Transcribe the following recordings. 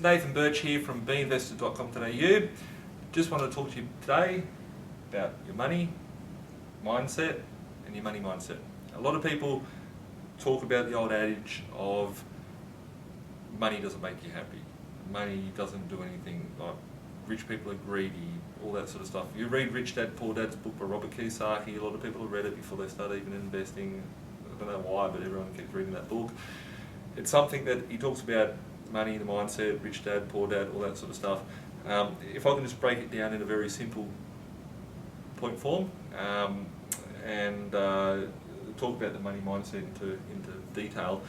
Nathan Birch here from B.Invested.com.au. Just want to talk to you today about your money mindset and your money mindset. A lot of people talk about the old adage of money doesn't make you happy, money doesn't do anything, like rich people are greedy, all that sort of stuff. You read Rich Dad Poor Dad's book by Robert Kiyosaki, a lot of people have read it before they start even investing. I don't know why, but everyone keeps reading that book. It's something that he talks about money, the mindset, rich dad, poor dad, all that sort of stuff. If I can just break it down in a very simple point form and talk about the money mindset into detail.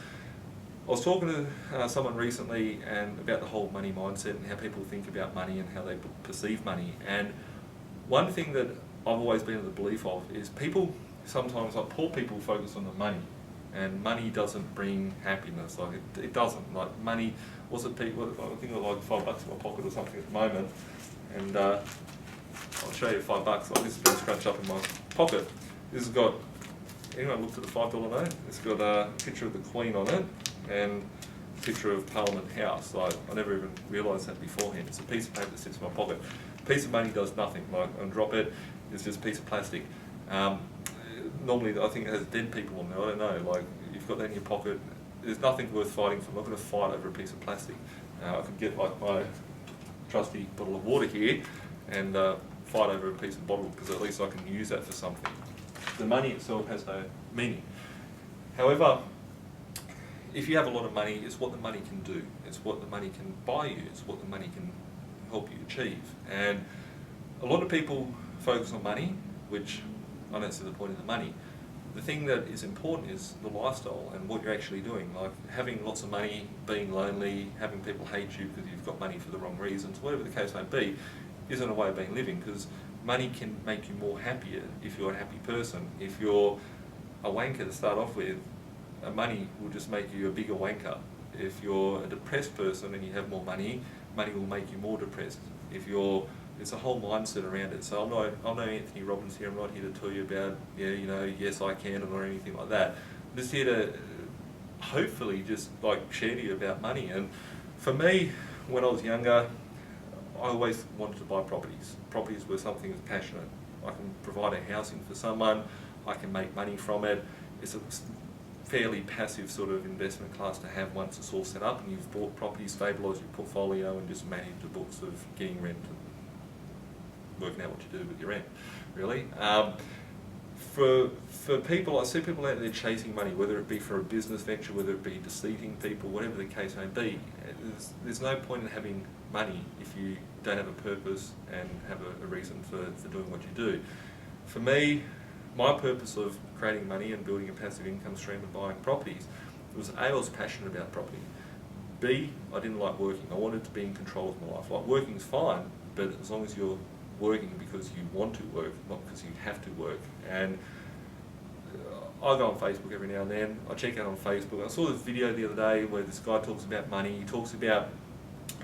I was talking to someone recently and about the whole money mindset and how people think about money and how they perceive money. And one thing that I've always been of the belief of is people sometimes, like poor people, focus on the money. And money doesn't bring happiness. Like it doesn't. Like money, what's it? I think I've got like $5 in my pocket or something at the moment, and I'll show you $5. Like this has been scrunched up in my pocket. This has got. Anyone looked at the $5 note? It's got a picture of the Queen on it and a picture of Parliament House. Like I never even realised that beforehand. It's a piece of paper that sits in my pocket. A piece of money does nothing. Like undrop it, it's just a piece of plastic. Normally, I think it has dead people on there. I don't know. Like you've got that in your pocket. There's nothing worth fighting for. I'm not going to fight over a piece of plastic. I could get like my trusty bottle of water here and fight over a piece of bottle because at least I can use that for something. The money itself has no meaning. However, if you have a lot of money, it's what the money can do. It's what the money can buy you. It's what the money can help you achieve. And a lot of people focus on money, which I don't see the point in the money. The thing that is important is the lifestyle and what you're actually doing. Like having lots of money, being lonely, having people hate you because you've got money for the wrong reasons, whatever the case may be, isn't a way of being living, because money can make you more happier if you're a happy person. If you're a wanker to start off with, money will just make you a bigger wanker. If you're a depressed person and you have more money, money will make you more depressed. It's a whole mindset around it. So I'm no Anthony Robbins here. I'm not here to tell you about, yes I can or anything like that. I'm just here to hopefully just like share to you about money. And for me, when I was younger, I always wanted to buy properties. Properties were something that's passionate. I can provide a housing for someone, I can make money from it. It's a fairly passive sort of investment class to have once it's all set up and you've bought properties, stabilised your portfolio and just managed the books of getting rent and working out what you do with your rent, really. For people, I see people out there chasing money, whether it be for a business venture, whether it be deceiving people, whatever the case may be. There's no point in having money if you don't have a purpose and have a reason for doing what you do. For me, my purpose of creating money and building a passive income stream and buying properties was A, I was passionate about property. B, I didn't like working. I wanted to be in control of my life. Like working's fine, but as long as you're working because you want to work, not because you have to work. And I go on Facebook every now and then. I check out on Facebook. I saw this video the other day where this guy talks about money. He talks about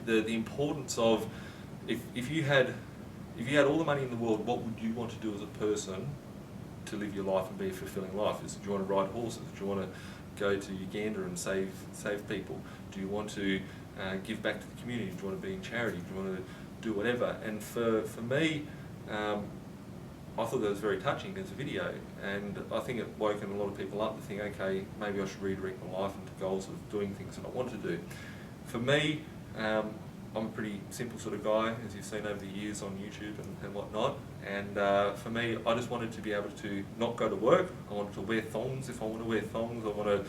the importance of if you had all the money in the world, what would you want to do as a person to live your life and be a fulfilling life? Do you want to ride horses? Do you want to go to Uganda and save people? Do you want to give back to the community? Do you want to be in charity? Do you want to do whatever? And for me, I thought that was very touching as a video, and I think it woken a lot of people up to think, okay, maybe I should redirect my life into goals of doing things that I want to do. For me, I'm a pretty simple sort of guy, as you've seen over the years on YouTube and whatnot, and for me, I just wanted to be able to not go to work. I wanted to wear thongs if I want to wear thongs. I want to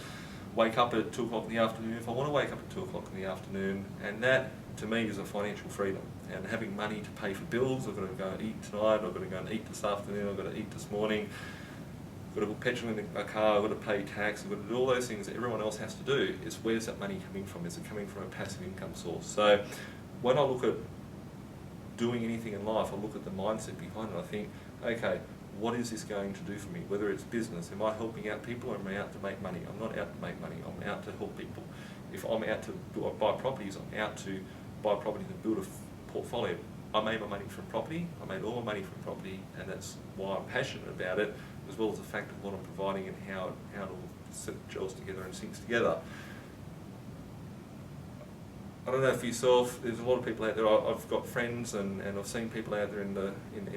wake up at 2 o'clock in the afternoon if I want to wake up at 2 o'clock in the afternoon, and that to me is a financial freedom. And having money to pay for bills, I've got to go and eat tonight, I've got to go and eat this afternoon, I've got to eat this morning, I've got to put petrol in a car, I've got to pay tax, I've got to do all those things that everyone else has to do. It's where's that money coming from? Is it coming from a passive income source? So when I look at doing anything in life, I look at the mindset behind it. I think, okay, what is this going to do for me? Whether it's business, am I helping out people or am I out to make money? I'm not out to make money, I'm out to help people. If I'm out to buy properties, I'm out to buy properties and build a portfolio. I made my money from property, I made all my money from property, and that's why I'm passionate about it, as well as the fact of what I'm providing and how it all gels together and syncs together. I don't know for yourself, there's a lot of people out there, I've got friends and I've seen people out there in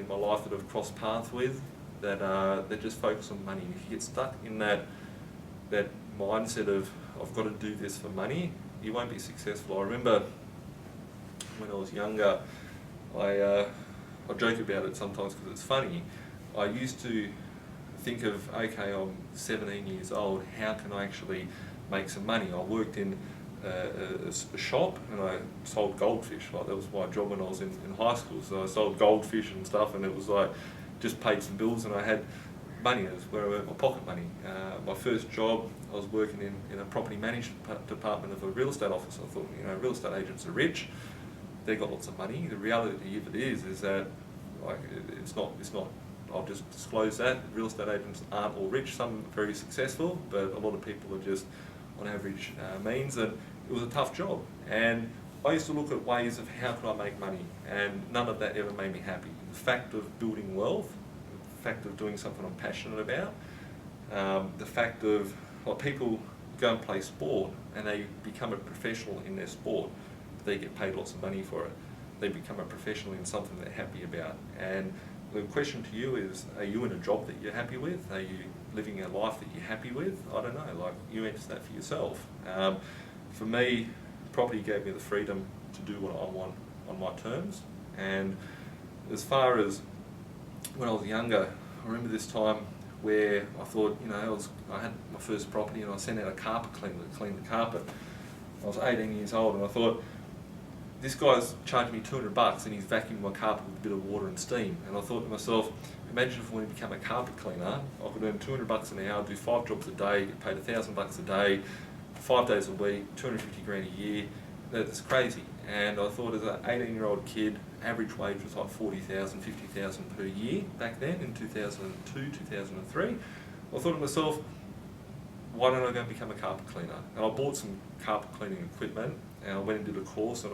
my life that I've crossed paths with that just focus on money. If you get stuck in that mindset of I've got to do this for money, you won't be successful. I remember when I was younger, I joke about it sometimes because it's funny. I used to think of, okay, I'm 17 years old, how can I actually make some money? I worked in a shop and I sold goldfish. Like, that was my job when I was in high school. So I sold goldfish and stuff, and it was like just paid some bills and I had money. It was where I earned my pocket money. My first job, I was working in a property management department of a real estate office. I thought, real estate agents are rich. They got lots of money. The reality of it is that like it's not. I'll just disclose that real estate agents aren't all rich. Some are very successful, but a lot of people are just on average means. And it was a tough job. And I used to look at ways of how can I make money, and none of that ever made me happy. The fact of building wealth, the fact of doing something I'm passionate about, the fact of people go and play sport and they become a professional in their sport. They get paid lots of money for it. They become a professional in something they're happy about. And the question to you is, are you in a job that you're happy with? Are you living a life that you're happy with? I don't know, you answer that for yourself. For me, property gave me the freedom to do what I want on my terms. And as far as when I was younger, I remember this time where I thought, I had my first property and I sent out a carpet cleaner to clean the carpet. I was 18 years old and I thought, this guy's charging me $200 and he's vacuuming my carpet with a bit of water and steam. And I thought to myself, imagine if when I become a carpet cleaner, I could earn $200 an hour, do 5 jobs a day, get paid $1,000 a day, 5 days a week, 250 grand a year. That's crazy. And I thought as an 18-year-old kid, average wage was like $40,000, $50,000 per year back then in 2002, 2003. I thought to myself, why don't I go and become a carpet cleaner? And I bought some carpet cleaning equipment and I went and did a course. And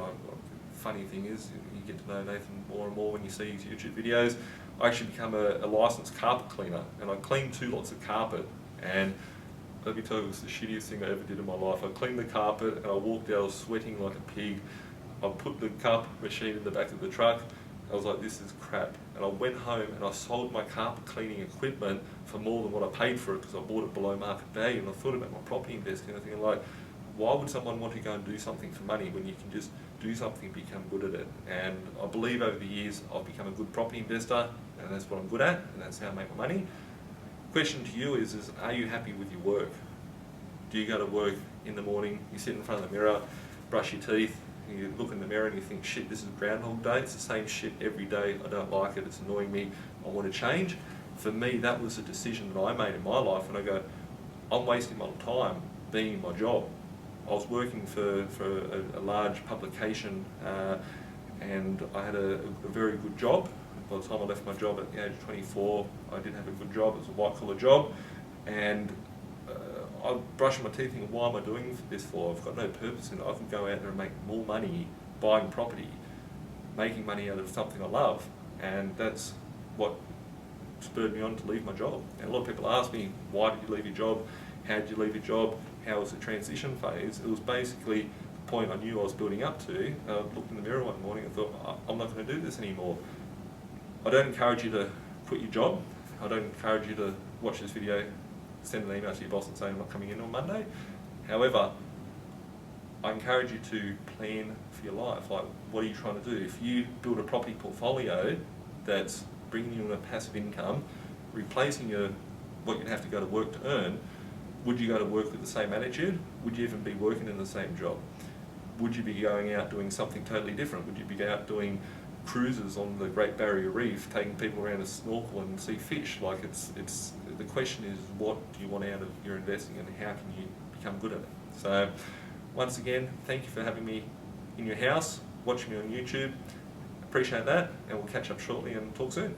funny thing is, you get to know Nathan more and more when you see his YouTube videos. I actually became a licensed carpet cleaner and I cleaned 2 lots of carpet. And let me tell you, it was the shittiest thing I ever did in my life. I cleaned the carpet and I walked out, I was sweating like a pig. I put the carpet machine in the back of the truck. I was like, this is crap. And I went home and I sold my carpet cleaning equipment for more than what I paid for it because I bought it below market value. And I thought about my property investing and I think like, why would someone want to go and do something for money when you can just do something and become good at it? And I believe over the years I've become a good property investor and that's what I'm good at and that's how I make my money. Question to you is are you happy with your work? Do you go to work in the morning, you sit in front of the mirror, brush your teeth, and you look in the mirror and you think, shit, this is Groundhog Day, it's the same shit every day, I don't like it, it's annoying me, I want to change? For me, that was a decision that I made in my life, and I go, I'm wasting my time being in my job. I was working for a large publication and I had a very good job. By the time I left my job at the age of 24, I did have a good job, it was a white collar job, and I brush my teeth thinking, why am I doing this for? I've got no purpose in it. I can go out there and make more money buying property, making money out of something I love, and that's what spurred me on to leave my job. And a lot of people ask me, why did you leave your job? How did you leave your job? How was the transition phase? It was basically the point I knew I was building up to. I looked in the mirror one morning and thought, I'm not going to do this anymore. I don't encourage you to quit your job. I don't encourage you to watch this video, send an email to your boss and say I'm not coming in on Monday. However, I encourage you to plan for your life. Like, what are you trying to do? If you build a property portfolio that's bringing you in a passive income, replacing what you'd have to go to work to earn, would you go to work with the same attitude? Would you even be working in the same job? Would you be going out doing something totally different? Would you be out doing cruises on the Great Barrier Reef, taking people around to snorkel and see fish? Like, it's the question is, what do you want out of your investing and how can you become good at it? So once again, thank you for having me in your house, watching me on YouTube. Appreciate that, and we'll catch up shortly and talk soon.